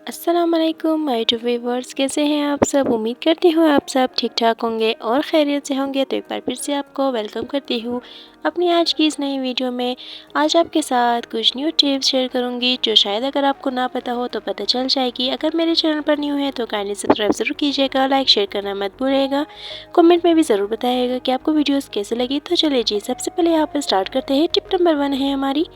अस्सलामुअलैकुम my YouTube viewers, कैसे हैं आप सब। उम्मीद करती हूँ आप सब ठीक ठाक होंगे और खैरियत से होंगे। तो एक बार फिर से आपको वेलकम करती हूँ अपनी आज की इस नई वीडियो में। आज आपके साथ कुछ न्यू टिप्स शेयर करूँगी जो शायद अगर आपको ना पता हो तो पता चल जाएगी। अगर मेरे चैनल पर न्यू है तो काइंडली सब्सक्राइब ज़रूर कीजिएगा, लाइक शेयर करना मत भूलिएगा। कमेंट में भी ज़रूर बताइएगा कि आपको वीडियोज़ कैसे लगी। तो चलिए जी, सबसे पहले यहाँ पर स्टार्ट करते हैं। टिप नंबर 1 है हमारी।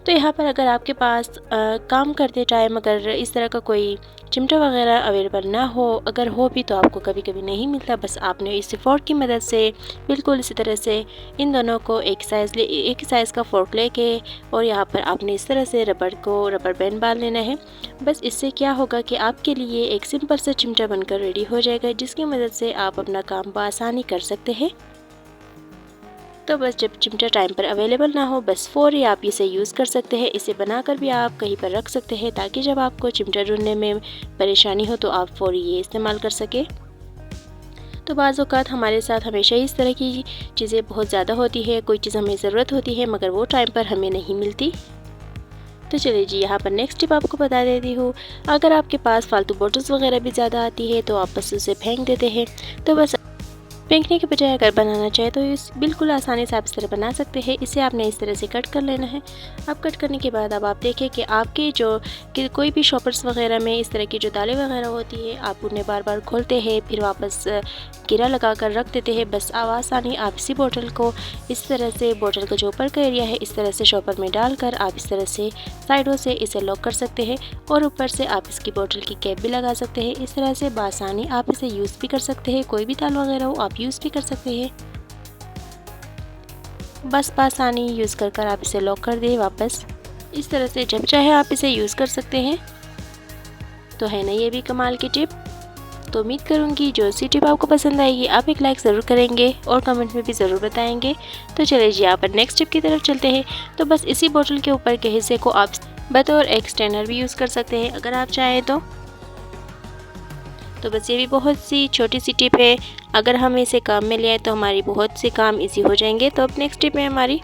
तो यहाँ पर अगर आपके पास काम करते टाइम अगर इस तरह का कोई चिमटा वगैरह अवेलेबल ना हो, अगर हो भी तो आपको कभी कभी नहीं मिलता, बस आपने इस फोर्क की मदद से बिल्कुल इसी तरह से इन दोनों को एक ही साइज़ का फोर्क लेके और यहाँ पर आपने इस तरह से रबर बैंड बांध लेना है। बस इससे क्या होगा कि आपके लिए एक सिंपल सा चिमटा बनकर रेडी हो जाएगा, जिसकी मदद से आप अपना काम बआसानी कर सकते हैं। तो बस जब चिमटा टाइम पर अवेलेबल ना हो, बस फौरी आप इसे यूज़ कर सकते हैं। इसे बनाकर भी आप कहीं पर रख सकते हैं ताकि जब आपको चिमटा ढूंढने में परेशानी हो तो आप फौरी ये इस्तेमाल कर सकें। तो बाज़ औक़ात हमारे साथ हमेशा इस तरह की चीज़ें बहुत ज़्यादा होती है, कोई चीज़ हमें ज़रूरत होती है मगर वो टाइम पर हमें नहीं मिलती। तो चलिए जी, यहाँ पर नेक्स्ट टिप आपको बता देती हूँ। अगर आपके पास फालतू बॉटल्स वगैरह भी ज़्यादा आती है तो आप बस उसे फेंक देते हैं। तो बस फेंकने के बजाय अगर बनाना चाहे तो इस बिल्कुल आसानी से आप इस तरह बना सकते हैं। इसे आपने इस तरह से कट कर लेना है। अब कट करने के बाद अब आप देखें कि आपके जो कि कोई भी शॉपर्स वगैरह में इस तरह की जो दालें वगैरह होती है, आप उन्हें बार बार खोलते हैं फिर वापस गिरा लगा कर रख देते हैं। बस अब आसानी आप इसी बोतल को इस तरह से बोतल का जो ऊपर का एरिया है इस तरह से शॉपर में डालकर आप इस तरह से साइडों से इसे लॉक कर सकते हैं और ऊपर से आप इसकी बोतल की कैप भी लगा सकते हैं। इस तरह से बआसानी आप इसे यूज़ भी कर सकते हैं। कोई भी दाल वगैरह हो आप यूज़ भी कर सकते हैं। बस बआसानी यूज़ कर आप इसे लॉक कर दें वापस। इस तरह से जब चाहे आप इसे यूज़ कर सकते हैं। तो है ना ये भी कमाल की टिप। तो उम्मीद करूँगी जो सी टिप आपको पसंद आएगी, आप एक लाइक ज़रूर करेंगे और कमेंट में भी ज़रूर बताएंगे। तो चलिए जी, यहाँ पर नेक्स्ट टिप की तरफ चलते हैं। तो बस इसी बोतल के ऊपर के हिस्से को आप बतौर एक स्टैंडर भी यूज़ कर सकते हैं अगर आप चाहें तो बस ये भी बहुत सी छोटी सी टिप है। अगर हम इसे काम में ले आए तो हमारी बहुत से काम इजी हो जाएंगे। तो अब नेक्स्ट टिप है हमारी।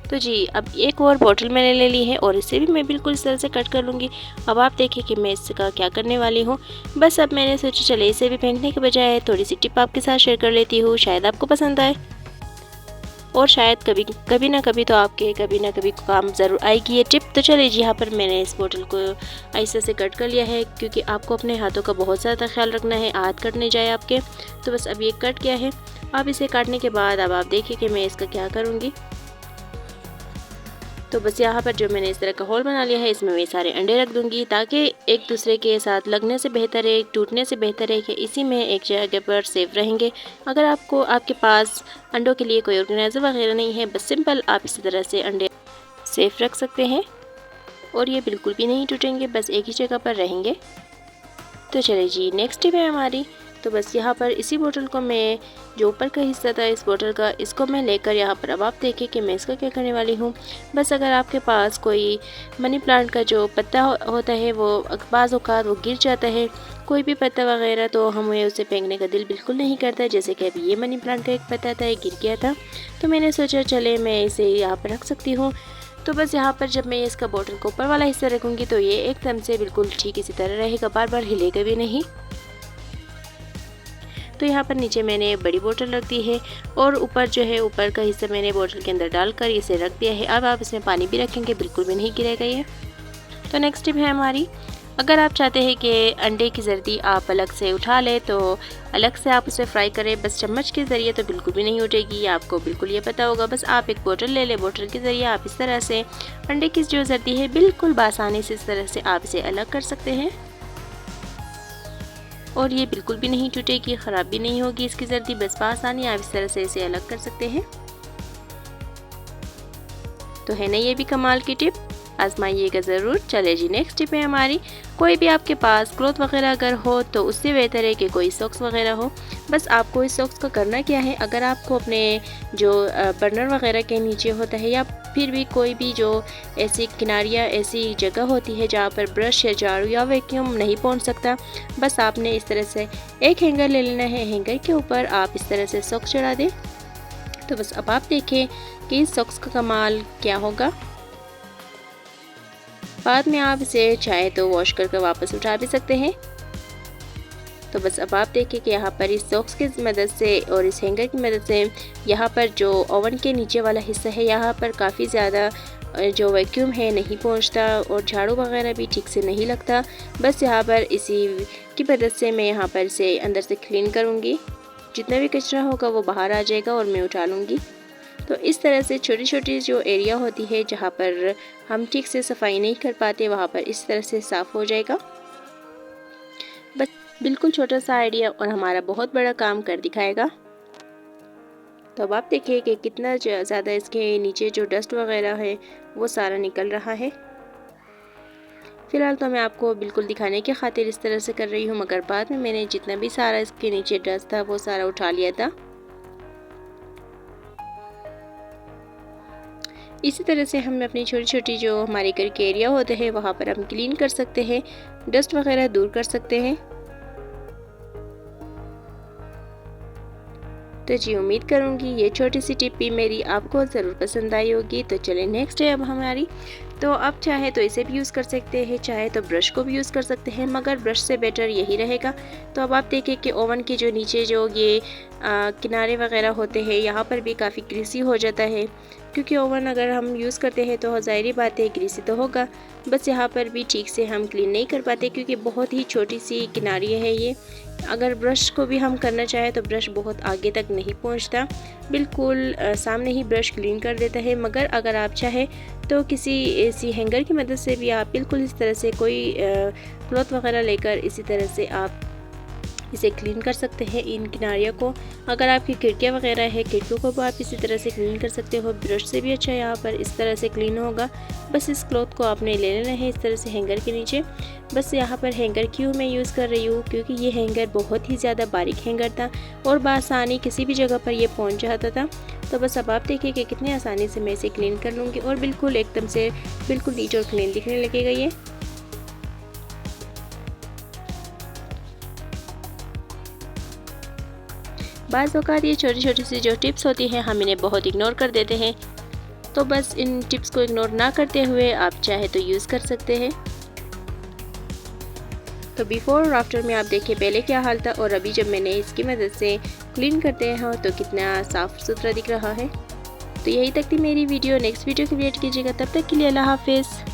तो जी, अब एक और बोतल मैंने ले ली है और इसे भी मैं बिल्कुल इस तरह से कट कर लूँगी। अब आप देखिए कि मैं इसका क्या करने वाली हूँ। बस अब मैंने सोचा चले इसे भी फेंकने के बजाय थोड़ी सी टिप आपके साथ शेयर कर लेती हूँ, शायद आपको पसंद आए और शायद कभी ना कभी तो आपके कभी ना कभी काम ज़रूर आएगी ये टिप। तो चलिए जी, यहाँ पर मैंने इस बोतल को ऐसे से कट कर लिया है क्योंकि आपको अपने हाथों का बहुत ज़्यादा ख्याल रखना है, हाथ कट नहीं जाए आपके। तो बस अब ये कट गया है। अब इसे काटने के बाद अब आप देखिए कि मैं इसका क्या करूँगी। तो बस यहाँ पर जो मैंने इस तरह का होल बना लिया है, इसमें मैं सारे अंडे रख दूँगी ताकि एक दूसरे के साथ लगने से बेहतर है, टूटने से बेहतर है कि इसी में एक जगह पर सेफ रहेंगे। अगर आपके पास अंडों के लिए कोई ऑर्गेनाइज़र वगैरह नहीं है, बस सिंपल आप इसी तरह से अंडे सेफ रख सकते हैं और ये बिल्कुल भी नहीं टूटेंगे, बस एक ही जगह पर रहेंगे। तो चलिए जी, नेक्स्ट टिप है हमारी। तो बस यहाँ पर इसी बोतल को मैं जो ऊपर का हिस्सा था इस बोतल का, इसको मैं लेकर यहाँ पर अब आप देखिए कि मैं इसका क्या करने वाली हूँ। बस अगर आपके पास कोई मनी प्लांट का जो पत्ता होता है वो बाज़ औक़ात वो गिर जाता है, कोई भी पत्ता वगैरह, तो हमें उसे फेंकने का दिल बिल्कुल नहीं करता। जैसे कि अभी ये मनी प्लांट का एक पत्ता था, ये गिर गया था, तो मैंने सोचा चले मैं इसे यहाँ पर रख सकती हूँ। तो बस यहाँ पर जब मैं इसका बोतल को ऊपर वाला हिस्सा रखूँगी तो ये एकदम से बिल्कुल ठीक इसी तरह रहेगा, बार बार हिलेगा भी नहीं। तो यहाँ पर नीचे मैंने बड़ी बोतल रख दी है और ऊपर जो है ऊपर का हिस्सा मैंने बोतल के अंदर डालकर इसे रख दिया है। अब आप इसमें पानी भी रखेंगे बिल्कुल भी नहीं गिरेगा ये। तो नेक्स्ट टिप है हमारी। अगर आप चाहते हैं कि अंडे की जर्दी आप अलग से उठा लें तो अलग से आप उसे फ्राई करें, बस चम्मच के ज़रिए तो बिल्कुल भी नहीं उठेगी, आपको बिल्कुल ये पता होगा। बस आप एक बोतल ले लें, बोतल के ज़रिए आप इस तरह से अंडे की जो जर्दी है बिल्कुल बआसानी से इस तरह से आप इसे अलग कर सकते हैं और ये बिल्कुल भी नहीं टूटेगी, ख़राब भी नहीं होगी इसकी जर्दी। बस बआसानी आप इस तरह से इसे अलग कर सकते हैं। तो है ना ये भी कमाल की टिप, आजमाइएगा ज़रूर। चले जी, नेक्स्ट टिप है हमारी। कोई भी आपके पास क्लॉथ वगैरह अगर हो तो उससे बेहतर है कि कोई सॉक्स वगैरह हो। बस आपको इस सॉक्स का करना क्या है, अगर आपको अपने जो बर्नर वगैरह के नीचे होता है या फिर भी कोई भी जो ऐसी किनारियाँ ऐसी जगह होती है जहाँ पर ब्रश या झाड़ू या वैक्यूम नहीं पहुँच सकता, बस आपने इस तरह से एक हैंगर ले लेना है। हैंगर के ऊपर आप इस तरह से सॉक्स चढ़ा दें। तो बस अब आप देखें कि इस सॉक्स का कमाल क्या होगा। बाद में आप इसे चाहे तो वॉश करके वापस उठा भी सकते हैं। तो बस अब आप देखें कि यहाँ पर इस सॉक्स की मदद से और इस हैंगर की मदद से यहाँ पर जो ओवन के नीचे वाला हिस्सा है यहाँ पर काफ़ी ज़्यादा जो वैक्यूम है नहीं पहुँचता और झाड़ू वगैरह भी ठीक से नहीं लगता। बस यहाँ पर इसी की मदद से मैं यहाँ पर इसे अंदर से क्लीन करूँगी। जितना भी कचरा होगा वो बाहर आ जाएगा और मैं उठा लूँगी। तो इस तरह से छोटी छोटी जो एरिया होती है जहाँ पर हम ठीक से सफाई नहीं कर पाते वहाँ पर इस तरह से साफ़ हो जाएगा। बस बिल्कुल छोटा सा आइडिया और हमारा बहुत बड़ा काम कर दिखाएगा। तो अब आप देखिए कि कितना ज़्यादा इसके नीचे जो डस्ट वगैरह है वो सारा निकल रहा है। फ़िलहाल तो मैं आपको बिल्कुल दिखाने की खातिर इस तरह से कर रही हूँ, मगर बाद में मैंने जितना भी सारा इसके नीचे डस्ट था वो सारा उठा लिया था। इसी तरह से हम अपनी छोटी छोटी जो हमारे घर के एरिया होते हैं वहाँ पर हम क्लीन कर सकते हैं, डस्ट वगैरह दूर कर सकते हैं। तो जी उम्मीद करूँगी ये छोटी सी टिप भी मेरी आपको ज़रूर पसंद आई होगी। तो चलें नेक्स्ट है अब हमारी। तो आप चाहे तो इसे भी यूज़ कर सकते हैं, चाहे तो ब्रश को भी यूज़ कर सकते हैं, मगर ब्रश से बेटर यही रहेगा। तो अब आप देखें कि ओवन के जो नीचे जो ये किनारे वगैरह होते हैं यहाँ पर भी काफ़ी ग्रीसी हो जाता है, क्योंकि ओवन अगर हम यूज़ करते हैं तो ज़ाहिर बात है ग्रीसी तो होगा। बस यहाँ पर भी ठीक से हम क्लीन नहीं कर पाते क्योंकि बहुत ही छोटी सी किनारी है ये। अगर ब्रश को भी हम करना चाहें तो ब्रश बहुत आगे तक नहीं पहुंचता, बिल्कुल सामने ही ब्रश क्लीन कर देता है। मगर अगर आप चाहें तो किसी ऐसी हैंगर की मदद से भी आप बिल्कुल इस तरह से कोई क्लॉथ वगैरह लेकर इसी तरह से आप इसे क्लीन कर सकते हैं इन किनारियों को। अगर आपकी खिड़कियाँ वगैरह है खिड़कियों को भी आप इसी तरह से क्लीन कर सकते हो। ब्रश से भी अच्छा यहाँ पर इस तरह से क्लीन होगा। बस इस क्लॉथ को आपने ले लेना है इस तरह से हैंगर के नीचे। बस यहाँ पर हैंगर क्यों मैं यूज़ कर रही हूँ, क्योंकि ये हैंगर बहुत ही ज़्यादा बारीक हैंगर था और बआसानी किसी भी जगह पर ये पहुँच जाता था। तो बस अब आप देखिए कि कितनी आसानी से मैं इसे क्लीन कर लूँगी और बिल्कुल एकदम से बिल्कुल नीट और क्लीन दिखने लगेगा ये। बाज़ औक़ात ये छोटी छोटी सी जो टिप्स होती हैं हम इन्हें बहुत इग्नोर कर देते हैं। तो बस इन टिप्स को इग्नोर ना करते हुए आप चाहे तो यूज़ कर सकते हैं। तो बिफ़ोर और आफ्टर में आप देखिए पहले क्या हाल था और अभी जब मैंने इसकी मदद से क्लीन करते हैं तो कितना साफ़ सुथरा दिख रहा है। तो यही तक थी मेरी वीडियो। नेक्स्ट वीडियो की वेट कीजिएगा। तब तक के लिए अल्लाह हाफ़िज़।